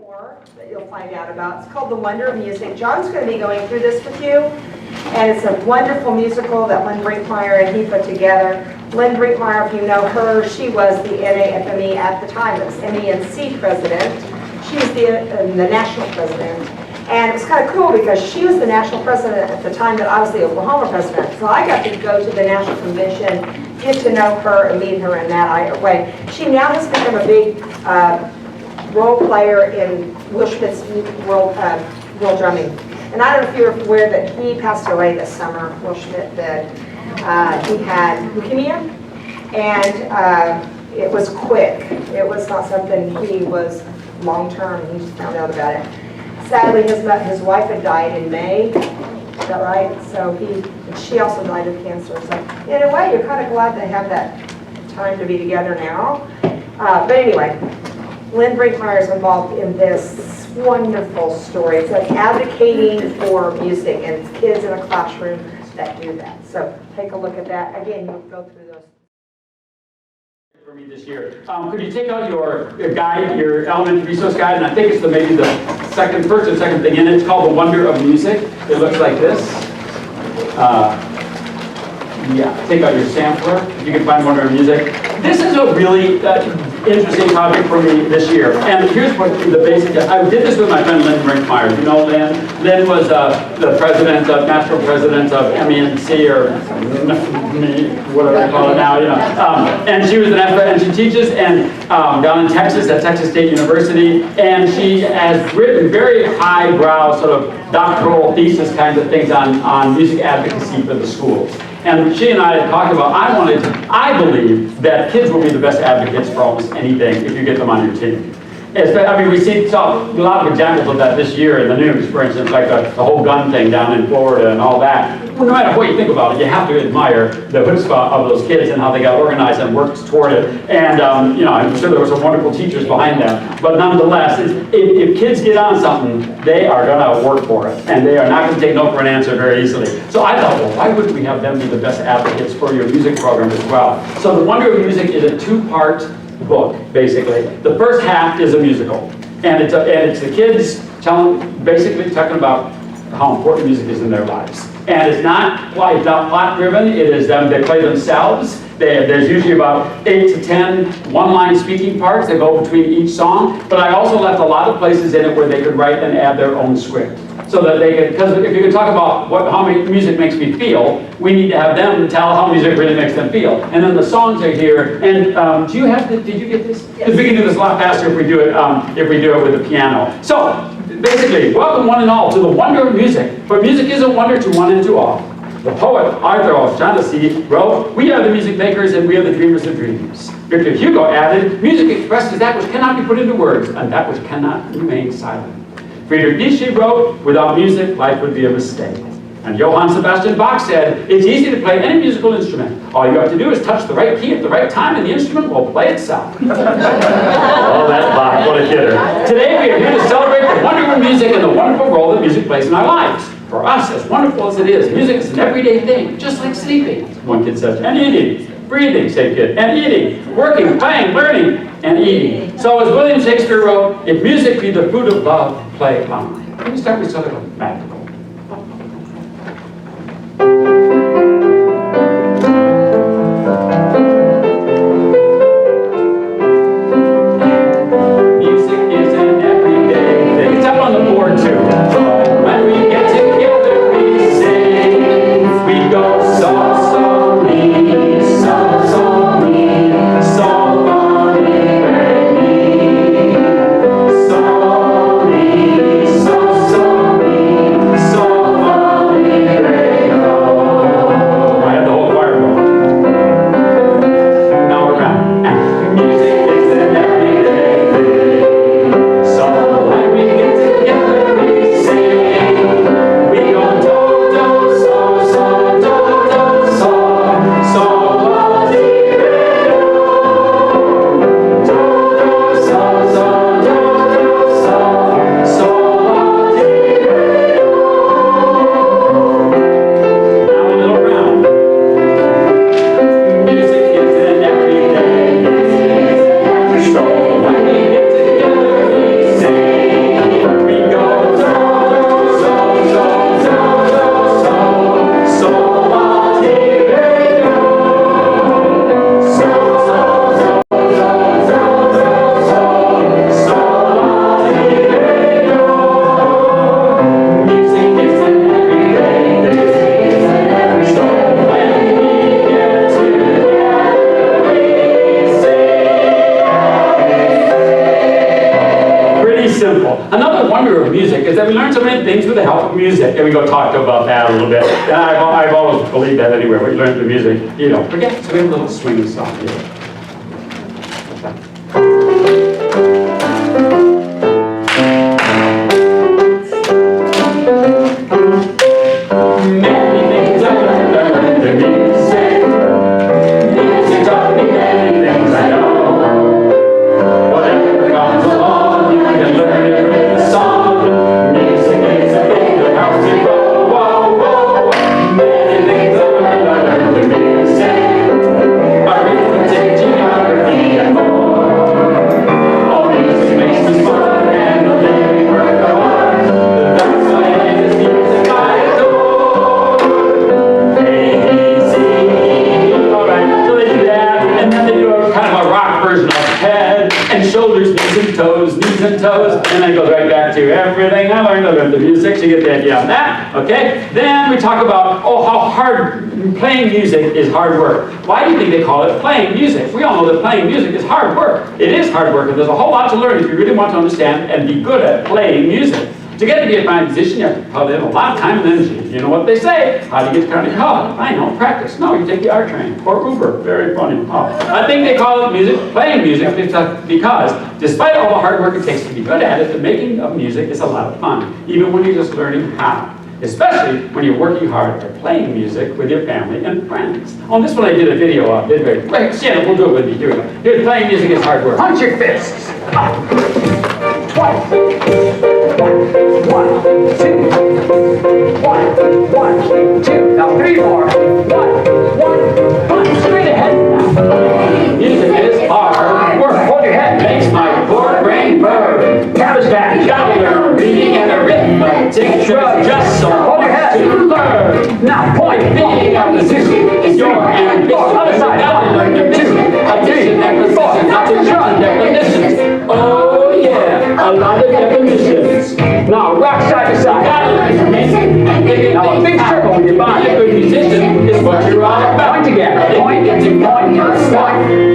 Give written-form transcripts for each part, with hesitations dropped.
more that you'll find out about. It's called The Wonder of Music. John's going to be going through this with you, and it's a wonderful musical that Lynn Brinckmeyer and he put together. Lynn Brinckmeyer, if you know her, she was the NAFME at the time. It was MENC president. She was the national president. And it was kind of cool because she was the national president at the time that I was the Oklahoma president. So I got to go to the national convention, get to know her and meet her in that way. She now has become a big role player in Will Schmidt's world drumming. And I don't know if you're aware that he passed away this summer, Will Schmidt did. He had leukemia, and it was quick. It was not something he was long-term. He just found out about it. Sadly, his wife had died in May. Is that right? So she also died of cancer. So in a way, you're kind of glad they have that time to be together now. But anyway, Lynn Brinckmeyer is involved in this wonderful story. It's like advocating for music, and it's kids in a classroom that do that. So take a look at that. Again, you'll go through those. For me this year, could you take out your guide, your elementary resource guide, and I think it's maybe the first or second thing in it. It's called The Wonder of Music. It looks like this. Yeah, take out your sampler if you can find Wonder of Music. This is a really interesting topic for me this year. And here's what the basic, I did this with my friend Lynn Brinckmeyer. You know Lynn? Lynn was the president, national president of MENC, or whatever they call it now, you know. And she was an expert, and she teaches down in Texas at Texas State University. And she has written very highbrow sort of doctoral thesis kinds of things on music advocacy for the schools. And she and I had talked about, I believe that kids will be the best advocates for almost anything if you get them on your team. I mean, we saw a lot of examples of that this year in the news, for instance, like the whole gun thing down in Florida and all that. Well, no matter what you think about it, you have to admire the chutzpah of those kids and how they got organized and worked toward it. And, you know, I'm sure there were some wonderful teachers behind that. But nonetheless, if kids get on something, they are going to work for it. And they are not going to take no for an answer very easily. So I thought, well, why wouldn't we have them be the best advocates for your music program as well? So The Wonder of Music is a two-part book, basically. The first half is a musical, and it's the kids basically talking about how important music is in their lives. And it's not plot driven. It is them. They play themselves. There's usually about 8 to 10 one-line speaking parts that go between each song. But I also left a lot of places in it where they could write and add their own script. So that they could, because if you could talk about how music makes me feel, we need to have them tell how music really makes them feel. And then the songs are here. And did you get this? Because we can do this a lot faster if we do it with the piano. So basically, welcome one and all to the wonder of music. For music is a wonder to one and to all. The poet Arthur O'Shaughnessy wrote, "We are the music makers and we are the dreamers of dreams." Victor Hugo added, "Music expresses that which cannot be put into words and that which cannot remain silent." Friedrich Nietzsche wrote, "Without music, life would be a mistake." And Johann Sebastian Bach said, "It's easy to play any musical instrument. All you have to do is touch the right key at the right time and the instrument will play itself." Oh, that's Bach, what a kidder. Today we are here to celebrate the wonder of music and the wonderful role that music plays in our lives. For us, as wonderful as it is, music is an everyday thing, just like sleeping, one kid says, and eating, breathing, say kid, and eating, working, playing, learning, and eating. So as William Shakespeare wrote, "If music be the food of love, play on." Let me start with something magical. Music is an everyday thing. It's up on the board too. When we get together, we sing. We go so, so, me, so, so, me, so, funny, baby. So, me, so, so, me. music is that we learn so many things with the help of music. And we go talk about that a little bit. And I've always believed that anyway. What you learn through music, you don't forget. So we have a little swing song here. Okay, then we talk about, how hard playing music is hard work. Why do you think they call it playing music? We all know that playing music is hard work. It is hard work, and there's a whole lot to learn if you really want to understand and be good at playing music. To get to be a fine musician, you have to put in a lot of time and energy. You know what they say? How do you get to Carnegie Hall? I know, practice. No, you take the R train or Uber. Very funny. I think they call it playing music, because despite all the hard work it takes to be good at it, the making of music is a lot of fun, even when you're just learning how. Especially when you're working hard at playing music with your family and friends. On this one I did a video of. Wait, Shannon, we'll do it with me. Here we go. Here's playing music is hard work. Punch your fists. Twice. 1, 2. 1, 2. Now 3 more. 1, 1. Punch straight ahead now. Music is hard work. Hold your head. Makes my poor brain burn. Cabbage patch. Gotta learn reading and arithmetic. Just so hold your head to learn. Now point. Being a musician is your ambition. Other side. Now learn to do. Addition, acquisition, addition, definitions. Oh yeah, a lot of definitions. Now rock side to side. Gotta learn to listen. Now a big circle with your body. A good musician is what you're all about. Point together. Point, point,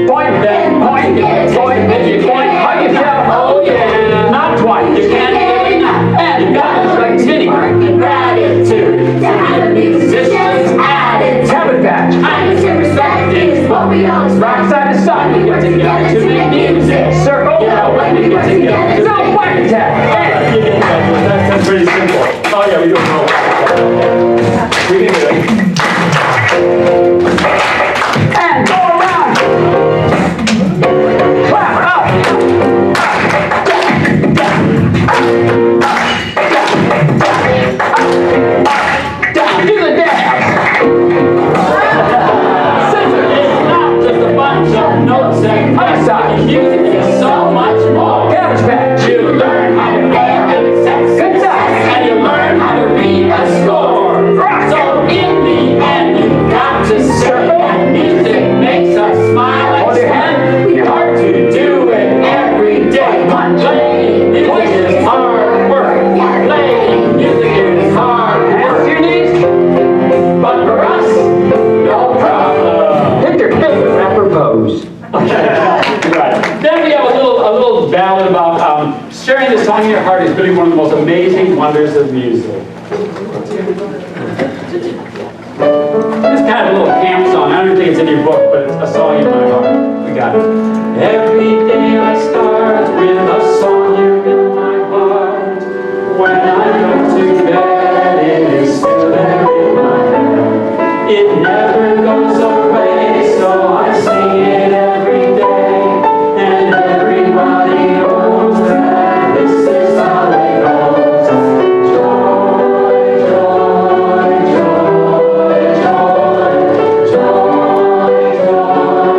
point, then point, then you point. Hug yourself. Oh yeah. Not twice. You can't get enough. And you gotta continue. Gratitude. To have a musician's attitude. Cabbage patch. I need to respect is what we always rock side to side. We get together to make music. Circle. Yeah, when we get together. No whack attack. That's pretty simple. Oh yeah, we do it. We can do it. And go around. Clap up. Down. Do the dance. Scissor is not just a bunch of notes and other side. Music is so much more. Cabbage patch. You learn how to play and success. And you learn how to read a score. So in the end, you've got to say that music makes us smile and smile. It's hard to do it every day. Playing music is hard work. Playing music is hard work. Your knees, but for us, no problem. Hit your fist with that propose. Right. Then we have a little ballad about sharing the song in your heart is really one of the most amazing wonders of music. This kind of a little camp song. I don't think it's in your book, but it's a song in my heart. We got it. Every day I start with a song here in my heart. When I go to bed, it is still there in my head. It never goes away, so I sing it every day. And everybody knows that this is how it goes. Joy, joy, joy, joy, joy, joy,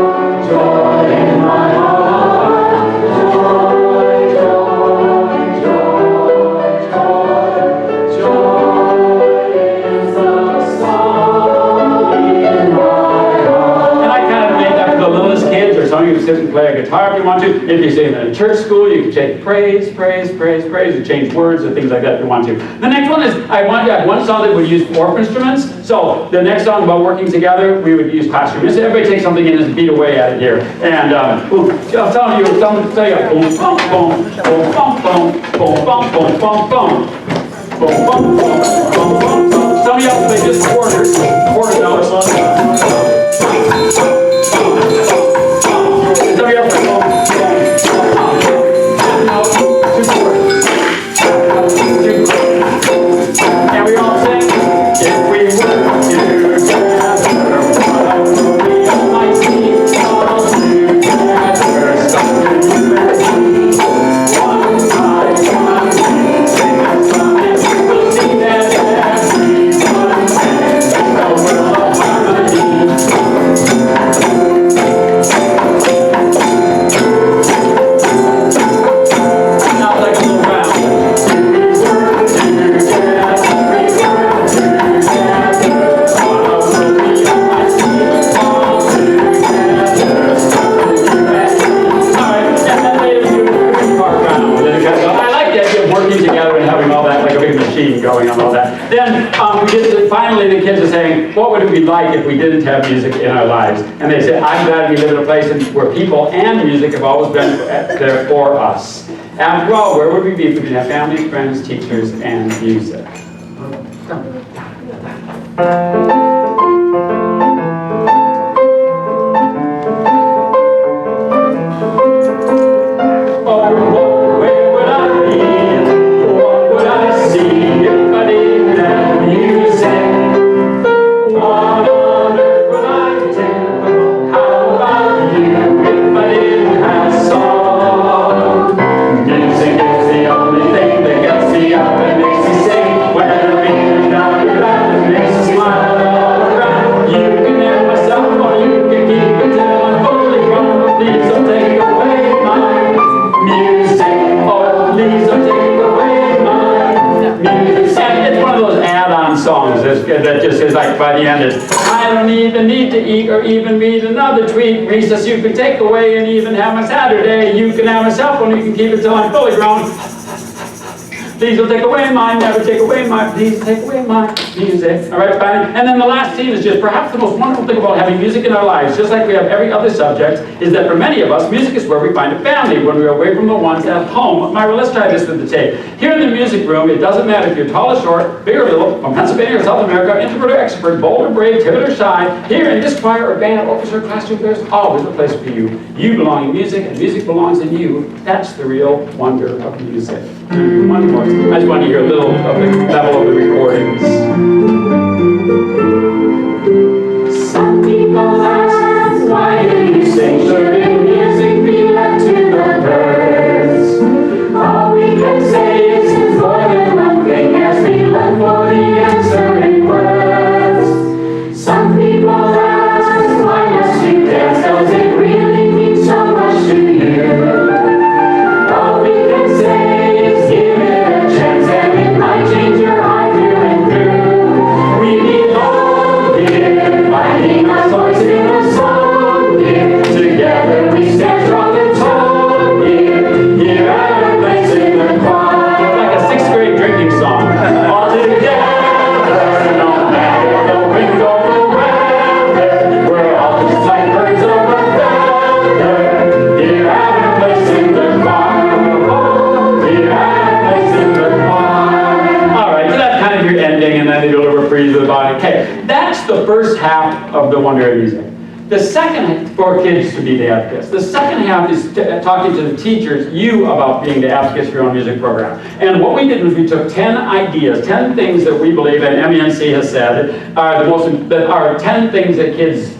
can sit and play a guitar if you want to. If you sing in a church school, you can take praise, and change words and things like that if you want to. The next one is, I have one song that would use 4 instruments. So the next song about working together, we would use classroom. So everybody take something in and beat away at it here. And I'll tell you, boom, bum, boom, boom, bum, boom, boom, bum, boom, bum, bum. Boom, bum, boom, boom, bum, bum. Some of y'all play just quarter notes. Some of y'all play boom, and we all sing, if we work together, we all might see all together, something one by one, sing a song, and we will see that everyone sings the world of harmony. Now like a little round. Together and having all that, like a big machine going on all that. Then finally the kids are saying, what would it be like if we didn't have music in our lives? And they say, I'm glad we live in a place where people and music have always been there for us. After all, where would we be if we didn't have family, friends, teachers, and music? That just is like by the end is, I don't even need to eat or even read another tweet. Recess you can take away and even have my Saturday. You can have my cell phone, you can keep it till I'm fully grown. Please don't take away mine, never take away my, please take away my music. All right, fine. And then the last scene is just perhaps the most wonderful thing about having music in our lives, just like we have every other subject, is that for many of us, music is where we find a family when we're away from the ones at home. Myra, let's try this with the tape. Here in the music room, it doesn't matter if you're tall or short, big or little, from Pennsylvania or South America, introvert or extrovert, bold or brave, timid or shy. Here in this choir or band, orchestra, classroom, there's always a place for you. You belong in music, and music belongs in you. That's the real wonder of music. One more. I just want to hear a little of the level of the recordings. Some people ask, why do you sing? Shouldn't music be left to the birds? All we can say is it's more than one thing as we look for the answer in words. Some people ask, why must you dance? Does it really mean so much to you? All we can say is give it a chance and it might change your eye through and through. We belong here, finding our voice in a song here. Together we stand strong and tall here, here at our place in the choir. It's like a 6th grade drinking song. All together, no matter the wind or the weather, we're all just like birds of a feather. Here at our place in the choir. All right, so that's kind of your ending, and then they do a reprise of the body. Okay, that's the first half of the wonder of music. The second, for kids to be the advocates. The second half is talking to the teachers, you, about being the advocates for your own music program. And what we did was we took 10 ideas, 10 things that we believe, and MENC has said, are 10 things that kids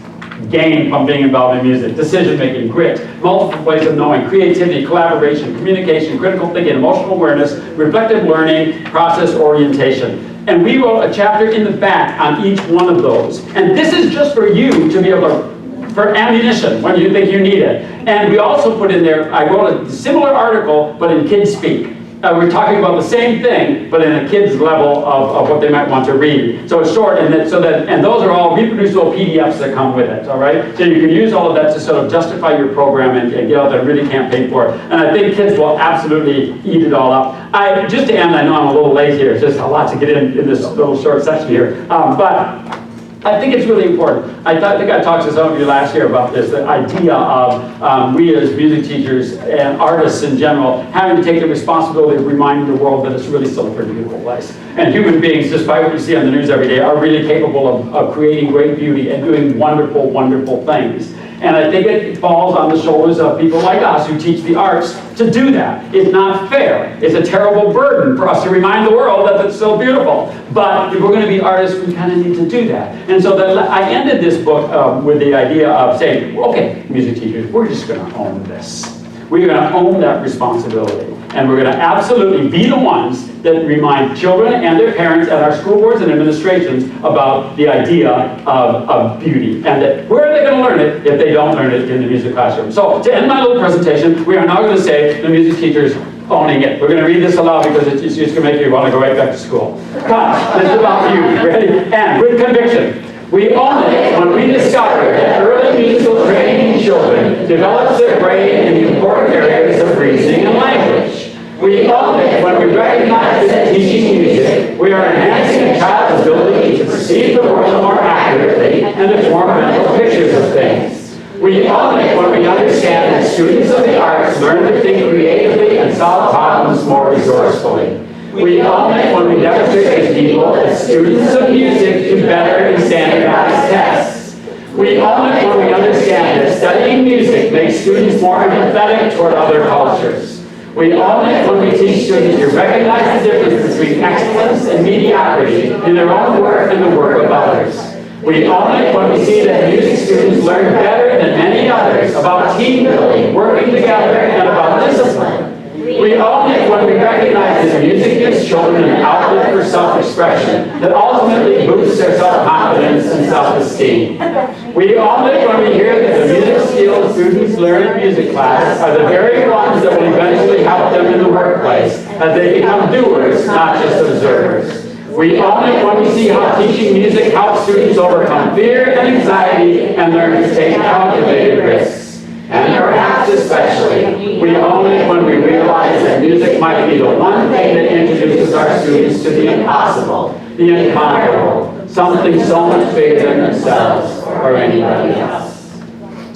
gain from being involved in music. Decision-making, grit, multiple ways of knowing, creativity, collaboration, communication, critical thinking, emotional awareness, reflective learning, process orientation. And we wrote a chapter in the back on each one of those. And this is just for you to be able to, for ammunition when you think you need it. And we also put in there, I wrote a similar article, but in kids speak. we're talking about the same thing, but in a kid's level of what they might want to read. So it's short, and those are all reproducible PDFs that come with it, all right? So you can use all of that to sort of justify your program and get out there and really campaign for it. And I think kids will absolutely eat it all up. Just to end, I know I'm a little late here, it's just a lot to get in this little short section here, but I think it's really important. I think I talked to some of you last year about this, the idea of we as music teachers and artists in general having to take the responsibility of reminding the world that it's really still a pretty beautiful place. And human beings, despite what you see on the news every day, are really capable of creating great beauty and doing wonderful, wonderful things. And I think it falls on the shoulders of people like us who teach the arts to do that. It's not fair. It's a terrible burden for us to remind the world that it's so beautiful. But if we're going to be artists, we kind of need to do that. And so I ended this book with the idea of saying, okay, music teachers, we're just going to own this. We're going to own that responsibility. And we're going to absolutely be the ones that remind children and their parents at our school boards and administrations about the idea of beauty. And that where are they going to learn it if they don't learn it in the music classroom? So to end my little presentation, we are now going to say the music teachers owning it. We're going to read this aloud because it's just going to make you want to go right back to school. But this is about you. Ready? And with conviction. We own it when we discover that early musical training in children develops their brain in the important areas of reasoning and language. We own it when we recognize that teaching music, we are enhancing a child's ability to perceive the world more accurately and to form mental pictures of things. We own it when we understand that students of the arts learn to think creatively and solve problems more resourcefully. We own it when we demonstrate to people that students of music do better in standardized tests. We own it when we understand that studying music makes students more empathetic toward other cultures. We own it when we teach students to recognize the difference between excellence and mediocrity in their own work and the work of others. We own it when we see that music students learn better than many others about team building, working together, and about discipline. We own it when we recognize that music gives children an outlet for self-expression that ultimately boosts their self-confidence and self-esteem. We own it when we hear that the music skills students learn in music class are the very ones that will eventually help them in the workplace as they become doers, not just observers. We own it when we see how teaching music helps students overcome fear and anxiety and learn to take calculated risks. And perhaps especially, we own it when we realize that music might be the one thing that introduces our students to the impossible, the incomparable, something so much bigger than themselves or anybody else.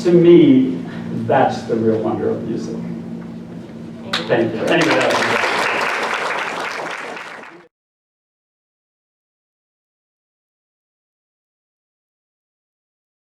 To me, that's the real wonder of music. Thank you. Anyway,